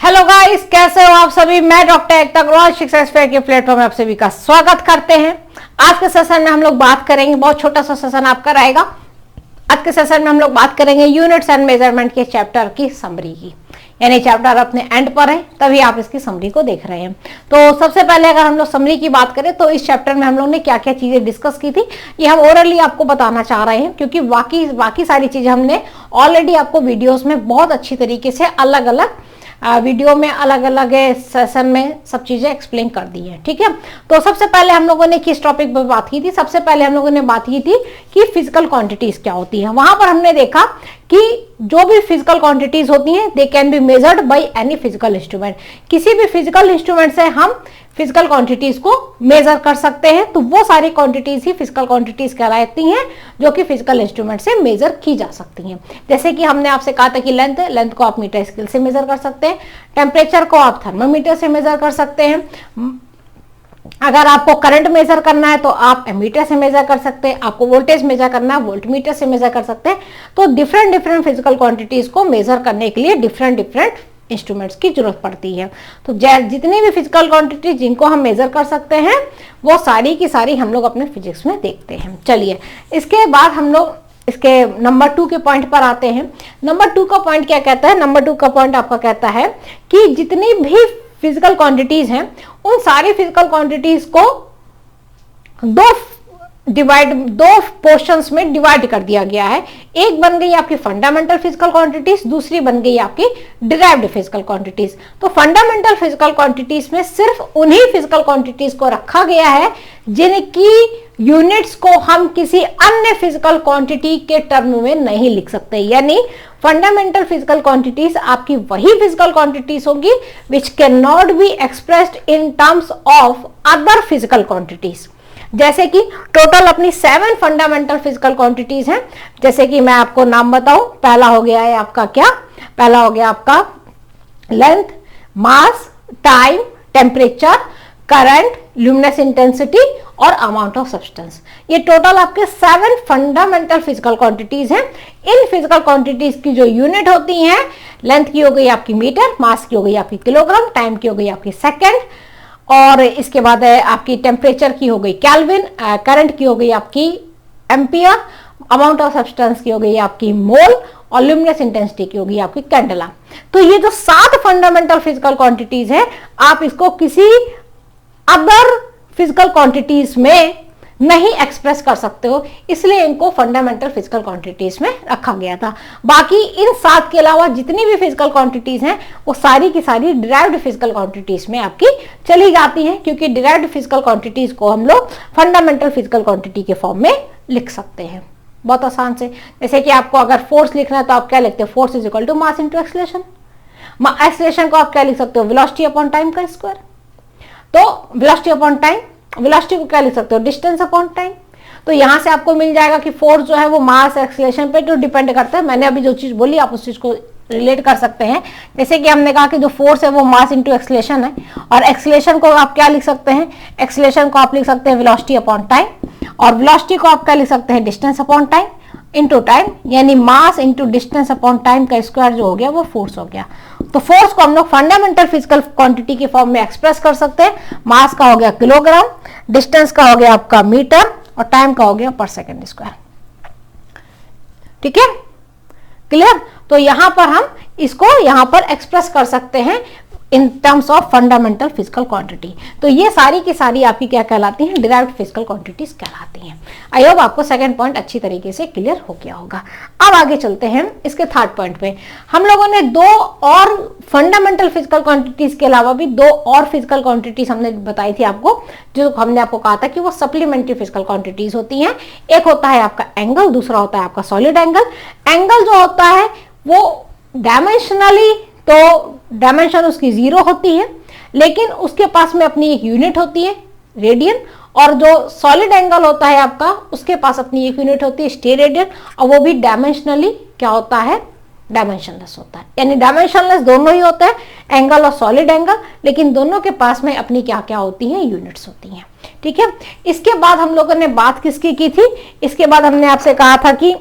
Hello guys, कैसे हो आप सभी। मैं डॉक्टर एकता अग्रवाल शिक्षा एक्सपर्ट के प्लेटफॉर्म में आप सभी का स्वागत करते हैं। आज के सेशन में हम लोग बात करेंगे, बहुत छोटा सा सेशन आपका रहेगा। आज के सेशन में हम लोग बात करेंगे यूनिट्स एंड मेजरमेंट के चैप्टर की समरी की, यानी चैप्टर अपने एंड पर है तभी आप इसकी समरी को देख रहे हैं। तो सबसे पहले अगर हम लोग समरी की बात करें तो इस चैप्टर में हम लोग ने क्या क्या चीजें डिस्कस की थी ये हम ओरली आपको बताना चाह रहे हैं, क्योंकि बाकी सारी चीजें हमने ऑलरेडी आपको वीडियोस में बहुत अच्छी तरीके से अलग अलग वीडियो में अलग अलग सेशन में सब चीजें एक्सप्लेन कर दी है। ठीक है, तो सबसे पहले हम लोगों ने किस टॉपिक पर बात की थी। सबसे पहले हम लोगों ने बात की थी कि फिजिकल क्वांटिटीज क्या होती है। वहां पर हमने देखा कि जो भी फिजिकल क्वांटिटीज होती हैं they can be measured by any physical instrument. किसी भी फिजिकल इंस्ट्रूमेंट से हम फिजिकल क्वांटिटीज को मेजर कर सकते हैं, तो वो सारी क्वांटिटीज ही फिजिकल क्वांटिटीज कहलाती हैं जो कि फिजिकल इंस्ट्रूमेंट से मेजर की जा सकती हैं। जैसे कि हमने आपसे कहा था कि लेंथ को आप मीटर स्केल से मेजर कर सकते हैं, टेम्परेचर को आप थर्मामीटर से मेजर कर सकते हैं, अगर आपको करंट मेजर करना है तो आप एमीटर से मेजर कर सकते हैं, आपको वोल्टेज मेजर करना है वोल्टमीटर से मेजर कर सकते हैं। तो डिफरेंट फिजिकल क्वांटिटीज को मेजर करने के लिए डिफरेंट इंस्ट्रूमेंट्स की जरूरत पड़ती है। तो जितनी भी फिजिकल क्वांटिटी जिनको हम मेजर कर सकते हैं वो सारी की सारी हम लोग अपने फिजिक्स में देखते हैं। चलिए, इसके बाद हम लोग इसके नंबर 2 के पॉइंट पर आते हैं। नंबर 2 का पॉइंट क्या कहता है। नंबर 2 का पॉइंट आपका कहता है कि जितनी भी फिजिकल क्वांटिटीज हैं उन सारी फिजिकल क्वांटिटीज को दो पोर्शंस में डिवाइड कर दिया गया है। एक बन गई आपकी फंडामेंटल फिजिकल क्वांटिटीज, दूसरी बन गई आपकी डिराइव्ड फिजिकल क्वांटिटीज। तो फंडामेंटल फिजिकल क्वांटिटीज में सिर्फ उन्हीं फिजिकल क्वांटिटीज को रखा गया है जिनकी यूनिट्स को हम किसी अन्य फिजिकल क्वांटिटी के टर्म में नहीं लिख सकते। यानी फंडामेंटल फिजिकल क्वांटिटीज आपकी वही फिजिकल क्वांटिटीज होंगी which can not be expressed in terms of other physical quantities. जैसे कि टोटल अपनी 7 फंडामेंटल फिजिकल क्वांटिटीज हैं। जैसे कि मैं आपको नाम बताऊं, पहला हो गया है आपका क्या, पहला हो गया आपका length, mass, time, temperature, current, luminous intensity और अमाउंट ऑफ सब्सटेंस। ये टोटल आपके 7 फंडामेंटल फिजिकल क्वांटिटीज हैं। इन फिजिकल क्वांटिटीज की जो यूनिट होती हैं, लेंथ की हो गई आपकी मीटर, मास की हो गई आपकी किलोग्राम, टाइम की हो गई आपकी सेकेंड, और इसके बाद आपकी टेम्परेचर की हो गई केल्विन, करंट की हो गई आपकी एम्पियर, अमाउंट ऑफ सब्सटेंस की हो गई आपकी मोल और ल्यूमिनस इंटेंसिटी की होगी आपकी कैंडेला। तो ये जो 7 फंडामेंटल फिजिकल क्वांटिटीज हैं आप इसको किसी अदर फिजिकल क्वांटिटीज में नहीं एक्सप्रेस कर सकते हो, इसलिए इनको फंडामेंटल फिजिकल क्वांटिटीज में रखा गया था। बाकी इन 7 के अलावा जितनी भी फिजिकल क्वांटिटीज हैं वो सारी की सारी डिराइव्ड फिजिकल क्वांटिटीज में आपकी चली जाती हैं, क्योंकि डिराइव्ड फिजिकल क्वांटिटीज को हम लोग फंडामेंटल फिजिकल क्वांटिटी के फॉर्म में लिख सकते हैं बहुत आसान से। जैसे कि आपको अगर फोर्स लिखना है तो आप क्या लिखते हैं, force is equal to mass into acceleration. Acceleration को आप क्या लिख सकते हो, वेलोसिटी अपॉन टाइम का स्क्वायर। तो वेलोसिटी अपॉन टाइम, वेलोसिटी को क्या लिख सकते हो, डिस्टेंस अपॉन टाइम। तो यहां से आपको मिल जाएगा कि फोर्स जो है वो मास एक्सीलरेशन पे तो डिपेंड करता है। मैंने अभी जो चीज बोली आप उस चीज को रिलेट कर सकते हैं। जैसे कि हमने कहा कि जो फोर्स है वो मास इंटू एक्सीलरेशन है, और एक्सीलरेशन को आप क्या लिख सकते हैं, एक्सीलरेशन को आप लिख सकते हैं वेलोसिटी अपॉन टाइम, और वेलोसिटी को आप क्या लिख सकते हैं, distance upon time into time, यानी mass into distance upon time का स्क्वायर जो हो गया वो फोर्स हो गया। तो फोर्स को हम लोग फंडामेंटल फिजिकल क्वांटिटी के फॉर्म में एक्सप्रेस कर सकते हैं। मास का हो गया किलोग्राम, डिस्टेंस का हो गया आपका मीटर, और टाइम का हो गया पर सेकेंड स्क्वायर। ठीक है, क्लियर। तो यहां पर हम इसको यहां पर एक्सप्रेस कर सकते हैं in terms of fundamental physical quantity. तो ये सारी की सारी आपकी क्या कहलाती हैं, डिराइव्ड फिजिकल क्वांटिटीज कहलाती हैं। आई होप आपको सेकंड पॉइंट अच्छी तरीके से क्लियर हो गया होगा। अब आगे चलते हैं इसके थर्ड पॉइंट पे। हम लोगों ने 2 और फंडामेंटल फिजिकल क्वांटिटीज के अलावा भी 2 और फिजिकल क्वांटिटीज हमने बताई थी आपको, जो हमने आपको कहा था कि वो सप्लीमेंट्री फिजिकल क्वांटिटीज होती हैं। एक होता है आपका एंगल, दूसरा होता है आपका सॉलिड एंगल। एंगल जो होता है वो डायमेंशनली तो डायमेंशन उसकी 0 होती है, लेकिन उसके पास में अपनी एक यूनिट होती है रेडियन, और जो सॉलिड एंगल होता है आपका उसके पास अपनी एक यूनिट होती है स्टेरेडियन, और वो भी डायमेंशनली क्या होता है, डायमेंशनलेस होता है। यानी डायमेंशनलेस दोनों ही होते हैं, एंगल और सॉलिड एंगल, लेकिन दोनों के पास में अपनी क्या क्या होती हैं, यूनिट्स होती हैं। ठीक है, इसके बाद हम लोगों ने बात किसकी की थी, इसके बाद हमने आपसे कहा था कि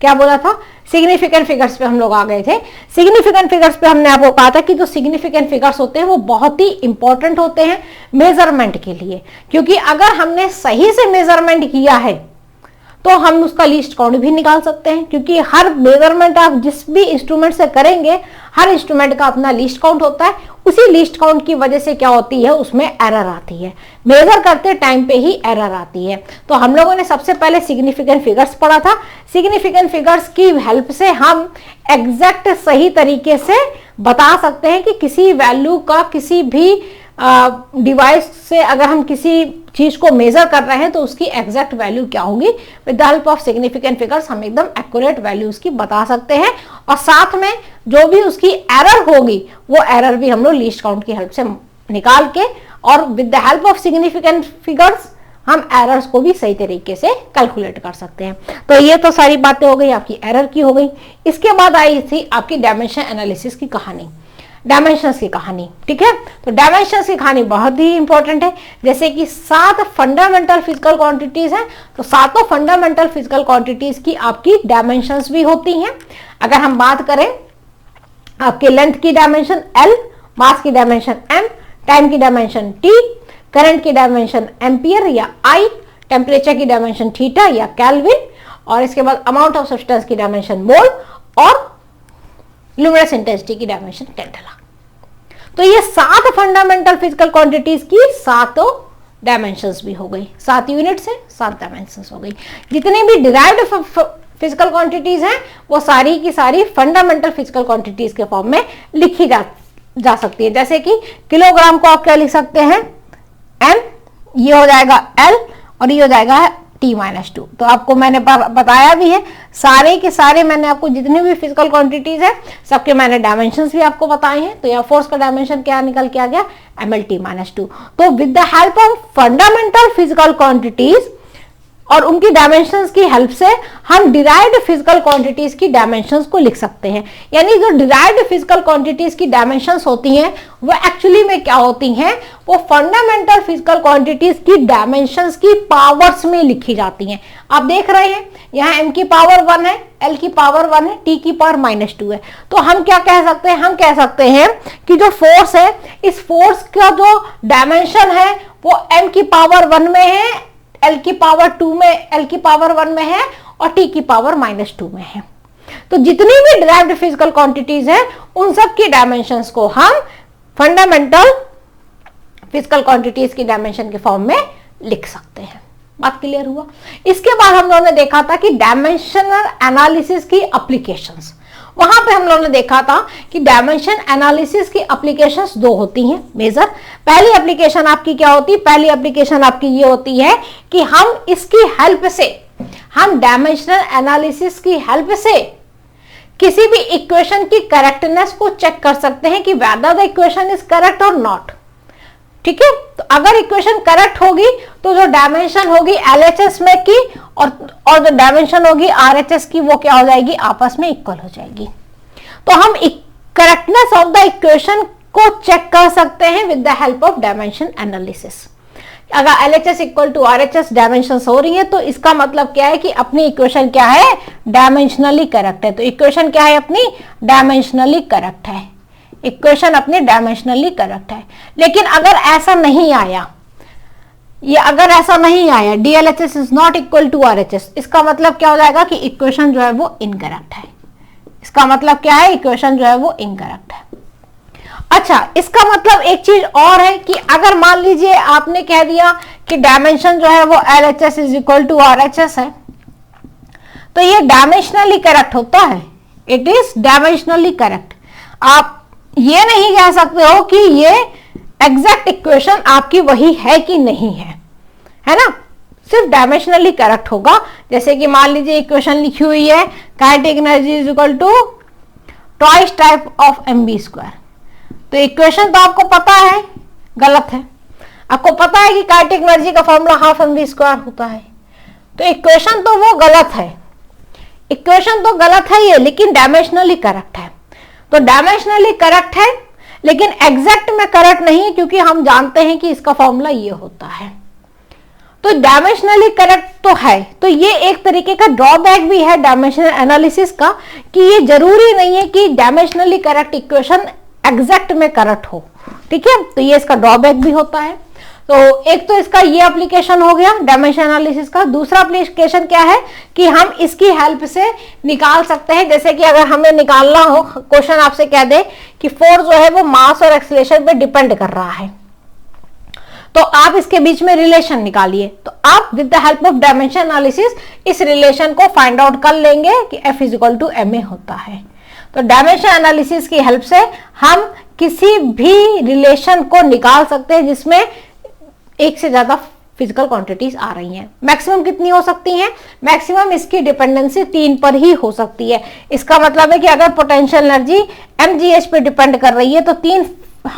क्या बोला था सिग्निफिकेंट फिगर्स पे हम लोग आ गए थे। सिग्निफिकेंट फिगर्स पे हमने आपको कहा था कि जो सिग्निफिकेंट फिगर्स होते हैं वो बहुत ही इंपॉर्टेंट होते हैं मेजरमेंट के लिए, क्योंकि अगर हमने सही से मेजरमेंट किया है तो हम उसका लीस्ट काउंट भी निकाल सकते हैं, क्योंकि हर मेजरमेंट आप जिस भी इंस्ट्रूमेंट से करेंगे हर इंस्ट्रूमेंट का अपना लीस्ट काउंट होता है। उसी लीस्ट काउंट की वजह से क्या होती है, उसमें एरर आती है, मेजर करते टाइम पे ही एरर आती है। तो हम लोगों ने सबसे पहले सिग्निफिकेंट फिगर्स पढ़ा था। सिग्निफिकेंट फिगर्स की हेल्प से हम एग्जैक्ट सही तरीके से बता सकते हैं कि किसी वैल्यू का किसी भी डिवाइस से अगर हम किसी चीज को मेजर कर रहे हैं तो उसकी एग्जैक्ट वैल्यू क्या होगी। With the help of significant figures हम एकदम एक्यूरेट वैल्यू उसकी बता सकते हैं, और साथ में जो भी उसकी एरर होगी वो एरर भी हम लोग लीस्ट काउंट की हेल्प से निकाल के, और with the help of significant figures हम एरर्स को भी सही तरीके से कैलकुलेट कर सकते हैं। तो ये तो सारी बातें हो गई, आपकी एरर की हो गई। इसके बाद आई थी आपकी डायमेंशन एनालिसिस की कहानी, डायमेंशंस की कहानी। ठीक है, तो डायमेंशंस की कहानी बहुत ही इंपॉर्टेंट है। जैसे कि 7 फंडामेंटल फिजिकल क्वांटिटीज हैं, तो सातों फंडामेंटल फिजिकल क्वांटिटीज की आपकी डायमेंशंस भी होती हैं। अगर हम बात करें आपके लेंथ की डायमेंशन L, मास की डायमेंशन M, टाइम की डायमेंशन T, करंट की डायमेंशन एम्पियर या I, टेम्परेचर की डायमेंशन थीटा या केल्विन, और इसके बाद अमाउंट ऑफ सब्सटेंस की डायमेंशन मोल, और ल्यूमिनस इंटेंसिटी की डायमेंशन कैंडेला। तो ये 7 फंडामेंटल फिजिकल क्वांटिटीज की 7 डायमेंशंस भी हो गई, 7 यूनिट्स है, 7 डायमेंशंस हो गई। जितनी भी डिराइव्ड फिजिकल क्वांटिटीज हैं वो सारी की सारी फंडामेंटल फिजिकल क्वांटिटीज के फॉर्म में लिखी जा सकती है। जैसे कि किलोग्राम को आप क्या लिख सकते हैं, M, ये हो जाएगा L, और ये हो जाएगा T-2। तो आपको मैंने बताया भी है, सारे के सारे मैंने आपको जितनी भी फिजिकल क्वांटिटीज है सबके मैंने डायमेंशंस भी आपको बताए हैं। तो यहाँ फोर्स का डायमेंशन क्या निकल के आ गया, mL/T-2। तो with the help of fundamental physical quantities और उनकी डायमेंशंस की हेल्प से हम डिराइव्ड फिजिकल क्वांटिटीज की डायमेंशंस को लिख सकते हैं। यानी जो डिराइव्ड फिजिकल क्वांटिटीज की डायमेंशंस होती हैं वो एक्चुअली में क्या होती हैं, वो फंडामेंटल फिजिकल क्वांटिटीज की डायमेंशंस की पावर्स में लिखी जाती हैं। आप देख रहे हैं यहाँ m की पावर 1 है, l की पावर 1 है, t की पावर -2 है। तो हम क्या कह सकते हैं, हम कह सकते हैं कि जो फोर्स है, इस फोर्स का जो डायमेंशन है वो m की पावर 1 में है, L की पावर 2 में, L की पावर 1 में है, और T की पावर -2 में है। तो जितनी भी डिराइव्ड फिजिकल क्वांटिटीज हैं उन सब की डायमेंशंस को हम फंडामेंटल फिजिकल क्वांटिटीज की डायमेंशन के फॉर्म में लिख सकते हैं। बात क्लियर हुआ। इसके बाद हम लोगों ने देखा था कि डायमेंशनल एनालिसिस की एप्लीकेशंस, वहां पे हम लोगों ने देखा था कि डायमेंशन एनालिसिस की एप्लीकेशंस 2 होती हैं मेजर। पहली एप्लीकेशन आपकी क्या होती है, पहली एप्लीकेशन आपकी ये होती है कि हम इसकी हेल्प से, हम डायमेंशनल एनालिसिस की हेल्प से किसी भी इक्वेशन की करेक्टनेस को चेक कर सकते हैं कि whether the equation is correct और नॉट। ठीक है, तो अगर इक्वेशन करेक्ट होगी तो जो डायमेंशन होगी LHS में की और जो डायमेंशन होगी RHS की वो क्या हो जाएगी, आपस में इक्वल हो जाएगी। तो हम करेक्टनेस ऑफ द इक्वेशन को चेक कर सकते हैं with the help of dimension analysis. अगर LHS equal to RHS dimension हो रही है तो इसका मतलब क्या है कि अपनी इक्वेशन क्या है, डायमेंशनली करेक्ट है। तो इक्वेशन क्या है अपनी, डायमेंशनली करेक्ट है, इक्वेशन अपनी डायमेंशनली करेक्ट है। लेकिन अगर ऐसा नहीं आया, ये अगर ऐसा नहीं आया, DLHS is not equal to RHS, इसका मतलब क्या हो जाएगा कि इक्वेशन जो है वो इनकरेक्ट है। इसका मतलब क्या है, इक्वेशन जो है वो इनकरेक्ट है। अच्छा, इसका मतलब एक चीज और है कि अगर मान लीजिए आपने कह दिया कि डायमेंशन जो है वो LHS is equal to RHS है, तो ये डायमेंशनली करेक्ट होता है, इट इज डायमेंशनली करेक्ट। आप ये नहीं कह सकते हो कि ये एग्जैक्ट इक्वेशन आपकी वही है कि नहीं है ना, सिर्फ डायमेंशनली करेक्ट होगा। जैसे कि मान लीजिए इक्वेशन लिखी हुई है, kinetic energy is equal to twice type of mv²। तो इक्वेशन तो आपको पता है गलत है, आपको पता है कि काइनेटिक एनर्जी का फॉर्मूला ½ mv² होता है, तो इक्वेशन तो वो गलत है, इक्वेशन तो गलत है ये, लेकिन डायमेंशनली करेक्ट है। तो डायमेंशनली करेक्ट है लेकिन एग्जैक्ट में करेक्ट नहीं है, क्योंकि हम जानते हैं कि इसका फॉर्मूला ये होता है। तो डायमेंशनली करेक्ट तो है, तो ये एक तरीके का ड्रॉबैक भी है डायमेंशनल एनालिसिस का कि ये जरूरी नहीं है कि डायमेंशनली करेक्ट इक्वेशन एग्जैक्ट में करेक्ट हो, ठीक है, तो ये इसका ड्रॉबैक भी होता है। तो एक तो इसका ये एप्लीकेशन हो गया डायमेंशन एनालिसिस का। दूसरा एप्लीकेशन क्या है कि हम इसकी हेल्प से निकाल सकते हैं, जैसे कि अगर हमें निकालना हो, क्वेश्चन आपसे कह दे कि फोर्स जो है वो मास और एक्सीलरेशन पे डिपेंड कर रहा है, तो आप इसके बीच में रिलेशन निकालिए, तो आप with the help of dimension analysis इस रिलेशन को फाइंड आउट कर लेंगे कि F इक्वल टू ma होता है। तो डायमेंशन एनालिसिस की हेल्प से हम किसी भी रिलेशन को निकाल सकते हैं जिसमें एक से ज्यादा फिजिकल क्वांटिटीज आ रही हैं। मैक्सिमम कितनी हो सकती हैं? मैक्सिमम इसकी डिपेंडेंसी 3 पर ही हो सकती है। इसका मतलब है कि अगर पोटेंशियल एनर्जी mgh पे डिपेंड कर रही है तो 3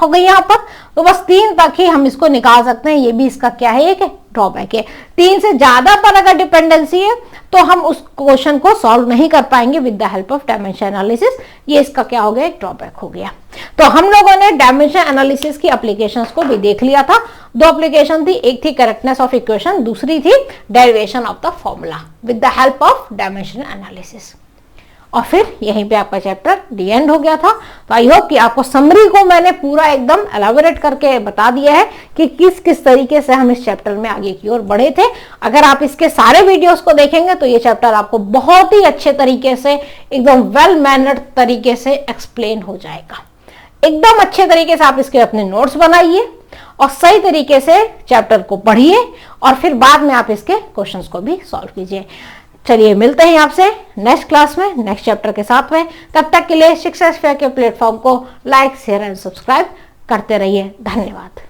हो गई यहाँ पर, तो बस 3 तक ही हम इसको निकाल सकते हैं। ये भी इसका क्या है, एक ड्रॉबैक है। 3 से ज्यादा पर अगर डिपेंडेंसी है तो हम उस क्वेश्चन को सॉल्व नहीं कर पाएंगे with the help of dimension analysis. ये इसका क्या हो गया, एक ड्रॉबैक हो गया। तो हम लोगों ने डायमेंशन एनालिसिस की एप्लीकेशंस को भी देख लिया था। 2 एप्लीकेशन थी, एक थी करेक्टनेस ऑफ इक्वेशन, दूसरी थी derivation of the formula with the help of dimension analysis. और फिर यहीं पे आपका चैप्टर डी एंड हो गया था। तो आई होप कि आपको समरी को मैंने पूरा एकदम एलाबोरेट करके बता दिया है कि किस किस तरीके से हम इस चैप्टर में आगे की ओर बढ़े थे। अगर आप इसके सारे वीडियोस को देखेंगे तो ये चैप्टर आपको बहुत ही अच्छे तरीके से, एकदम वेल मैनर्ड तरीके से एक्सप्लेन हो जाएगा। एकदम अच्छे तरीके से आप इसके अपने नोट्स बनाइए और सही तरीके से चैप्टर को पढ़िए और फिर बाद में आप इसके क्वेश्चंस को भी सॉल्व कीजिए। चलिए मिलते हैं आपसे नेक्स्ट क्लास में, नेक्स्ट चैप्टर के साथ में। तब तक के लिए शिक्षा स्फीयर के प्लेटफॉर्म को लाइक, शेयर एंड सब्सक्राइब करते रहिए। धन्यवाद।